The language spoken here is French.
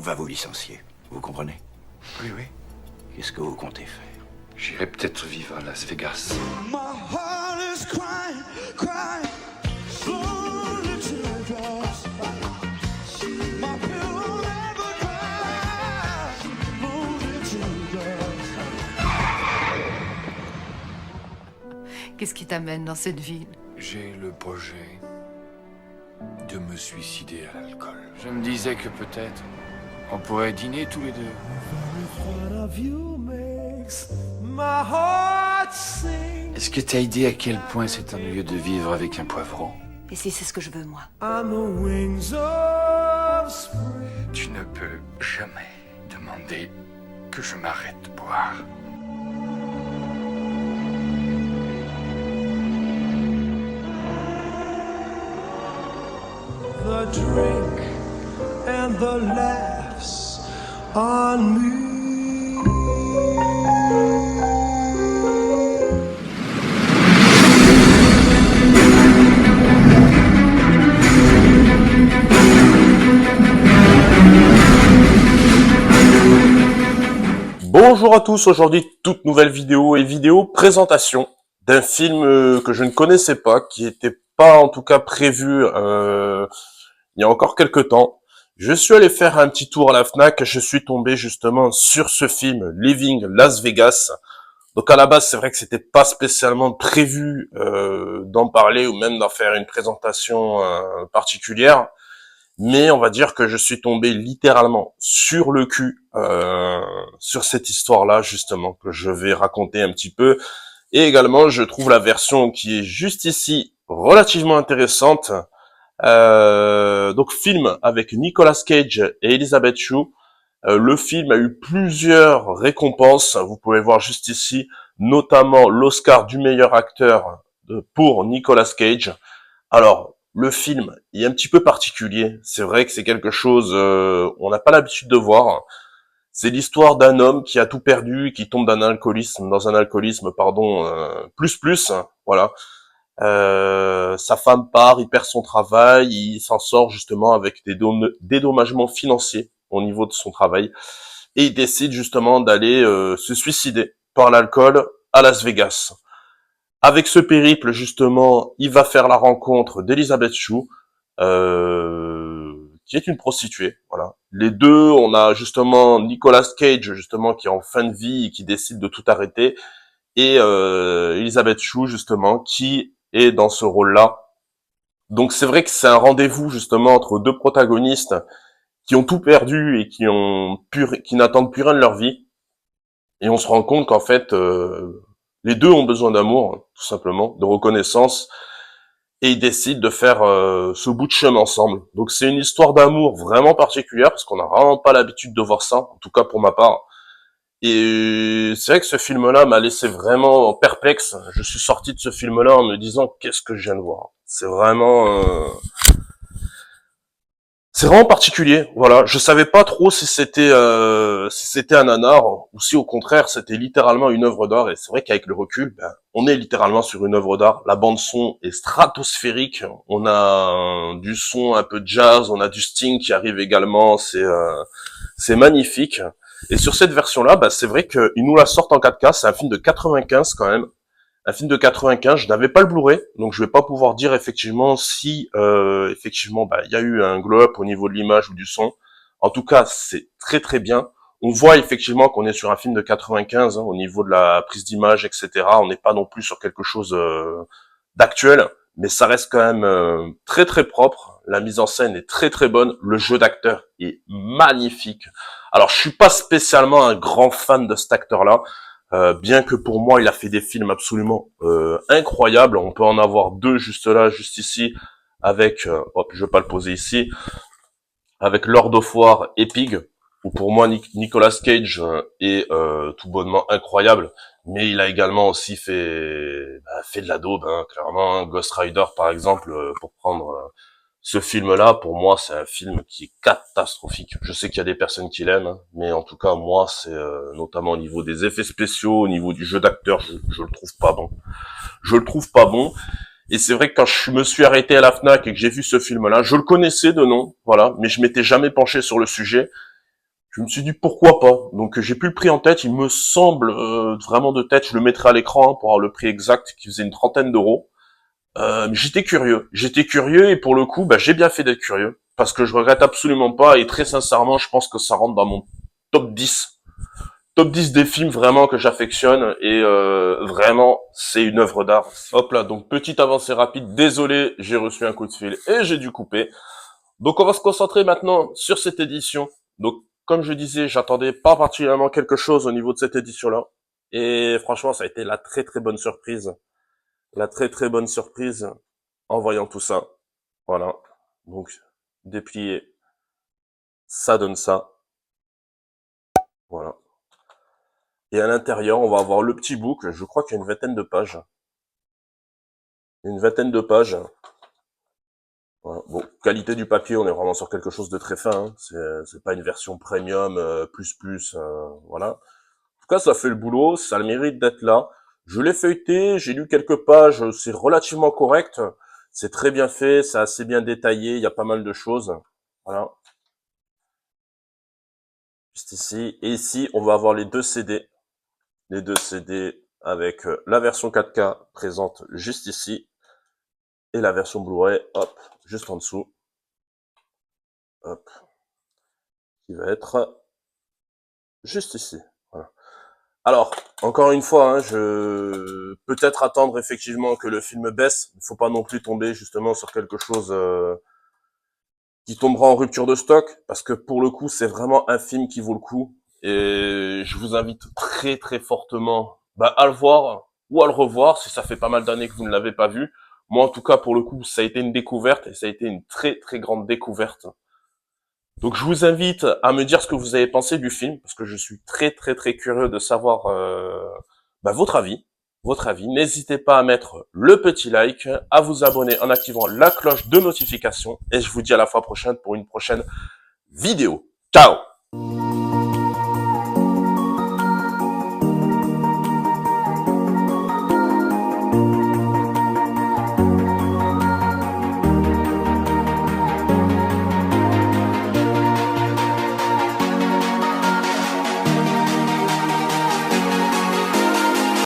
va vous licencier. Vous comprenez? Oui, oui. Qu'est-ce que vous comptez faire? J'irai peut-être vivre à Las Vegas. My heart is crying, crying, slowly to dust. My pillow never cries, slowly to dust. Qu'est-ce qui t'amène dans cette ville? J'ai le projet de me suicider à l'alcool. Je me disais que peut-être on pourrait dîner tous les deux. Thought of you makes my heart sing. Est-ce que t'as idée à quel point c'est ennuyeux de vivre avec un poivron? Et si c'est ce que je veux, moi? On the wings of spring. Tu ne peux jamais demander que je m'arrête de boire. The drink and the laughs on me. Bonjour à tous, aujourd'hui toute nouvelle vidéo et vidéo présentation d'un film que je ne connaissais pas, qui était pas en tout cas prévu il y a encore quelques temps. Je suis allé faire un petit tour à la Fnac, je suis tombé justement sur ce film Leaving Las Vegas. Donc à la base c'est vrai que c'était pas spécialement prévu d'en parler ou même d'en faire une présentation particulière. Mais on va dire que je suis tombé littéralement sur le cul sur cette histoire-là justement que je vais raconter un petit peu. Et également, je trouve la version qui est juste ici relativement intéressante. Donc film avec Nicolas Cage et Elizabeth Shue. Le film a eu plusieurs récompenses. Vous pouvez voir juste ici, notamment l'Oscar du meilleur acteur pour Nicolas Cage. Alors, le film est un petit peu particulier. C'est vrai que c'est quelque chose on n'a pas l'habitude de voir. C'est l'histoire d'un homme qui a tout perdu, qui tombe dans un alcoolisme, plus, voilà. Sa femme part, il perd son travail, il s'en sort justement avec des dédommagements financiers au niveau de son travail. Et il décide justement d'aller se suicider par l'alcool à Las Vegas. Avec ce périple, justement, il va faire la rencontre d'Elizabeth Shue, qui est une prostituée. Voilà. Les deux, on a justement Nicolas Cage, justement, qui est en fin de vie et qui décide de tout arrêter, et Elizabeth Shue, justement, qui est dans ce rôle-là. Donc c'est vrai que c'est un rendez-vous, justement, entre deux protagonistes qui ont tout perdu et qui n'attendent plus rien de leur vie. Et on se rend compte qu'en fait, les deux ont besoin d'amour, tout simplement, de reconnaissance, et ils décident de faire ce bout de chemin ensemble. Donc c'est une histoire d'amour vraiment particulière, parce qu'on n'a vraiment pas l'habitude de voir ça, en tout cas pour ma part. Et c'est vrai que ce film-là m'a laissé vraiment perplexe. Je suis sorti de ce film-là en me disant, qu'est-ce que je viens de voir? C'est vraiment particulier, voilà. Je savais pas trop si c'était un nanar ou si au contraire c'était littéralement une œuvre d'art. Et c'est vrai qu'avec le recul, on est littéralement sur une œuvre d'art. La bande son est stratosphérique. On a du son un peu de jazz, on a du Sting qui arrive également. C'est magnifique. Et sur cette version-là, c'est vrai qu'ils nous la sortent en 4K. C'est un film de 95 quand même. Un film de 95, je n'avais pas le Blu-ray, donc je vais pas pouvoir dire effectivement si il y a eu un glow-up au niveau de l'image ou du son. En tout cas, c'est très très bien. On voit effectivement qu'on est sur un film de 95 au niveau de la prise d'image, etc. On n'est pas non plus sur quelque chose d'actuel, mais ça reste quand même très très propre. La mise en scène est très très bonne. Le jeu d'acteur est magnifique. Alors, je suis pas spécialement un grand fan de cet acteur-là. Bien que pour moi il a fait des films absolument incroyables. On peut en avoir deux juste là, juste ici, avec je vais pas le poser ici, avec Lord of War et Pig, où pour moi Nicolas Cage est tout bonnement incroyable, mais il a également aussi fait de la daube, clairement. Ghost Rider par exemple, pour prendre ce film-là, pour moi, c'est un film qui est catastrophique. Je sais qu'il y a des personnes qui l'aiment, mais en tout cas, moi, c'est notamment au niveau des effets spéciaux, au niveau du jeu d'acteur, je le trouve pas bon. Je le trouve pas bon. Et c'est vrai que quand je me suis arrêté à la Fnac et que j'ai vu ce film-là, je le connaissais de nom, voilà, mais je m'étais jamais penché sur le sujet. Je me suis dit pourquoi pas. Donc j'ai plus le prix en tête, il me semble vraiment de tête, je le mettrai à l'écran pour avoir le prix exact, qui faisait une trentaine d'euros. J'étais curieux et pour le coup, j'ai bien fait d'être curieux parce que je regrette absolument pas et très sincèrement, je pense que ça rentre dans mon top 10. Top 10 des films vraiment que j'affectionne et vraiment c'est une œuvre d'art. Hop là, donc petite avancée rapide, désolé, j'ai reçu un coup de fil et j'ai dû couper. Donc on va se concentrer maintenant sur cette édition. Donc comme je disais, j'attendais pas particulièrement quelque chose au niveau de cette édition-là et franchement ça a été la très très bonne surprise. La très très bonne surprise en voyant tout ça. Voilà. Donc déplié, ça donne ça. Voilà. Et à l'intérieur, on va avoir le petit book. Je crois qu'il y a une vingtaine de pages. Une vingtaine de pages. Voilà. Bon, qualité du papier, on est vraiment sur quelque chose de très fin. Hein. C'est pas une version premium voilà. En tout cas, ça fait le boulot. Ça a le mérite d'être là. Je l'ai feuilleté. J'ai lu quelques pages. C'est relativement correct. C'est très bien fait. C'est assez bien détaillé. Il y a pas mal de choses. Voilà. Juste ici. Et ici, on va avoir les deux CD. Les deux CD avec la version 4K présente juste ici et la version Blu-ray, hop, juste en dessous, hop, qui va être juste ici. Voilà. Alors, encore une fois, je peut-être attendre effectivement que le film baisse. Il ne faut pas non plus tomber justement sur quelque chose qui tombera en rupture de stock, parce que pour le coup, c'est vraiment un film qui vaut le coup. Et je vous invite très très fortement à le voir ou à le revoir si ça fait pas mal d'années que vous ne l'avez pas vu. Moi en tout cas pour le coup ça a été une découverte et ça a été une très très grande découverte. Donc je vous invite à me dire ce que vous avez pensé du film parce que je suis très très très curieux de savoir votre avis. Votre avis. N'hésitez pas à mettre le petit like, à vous abonner en activant la cloche de notification et je vous dis à la fois prochaine pour une prochaine vidéo. Ciao!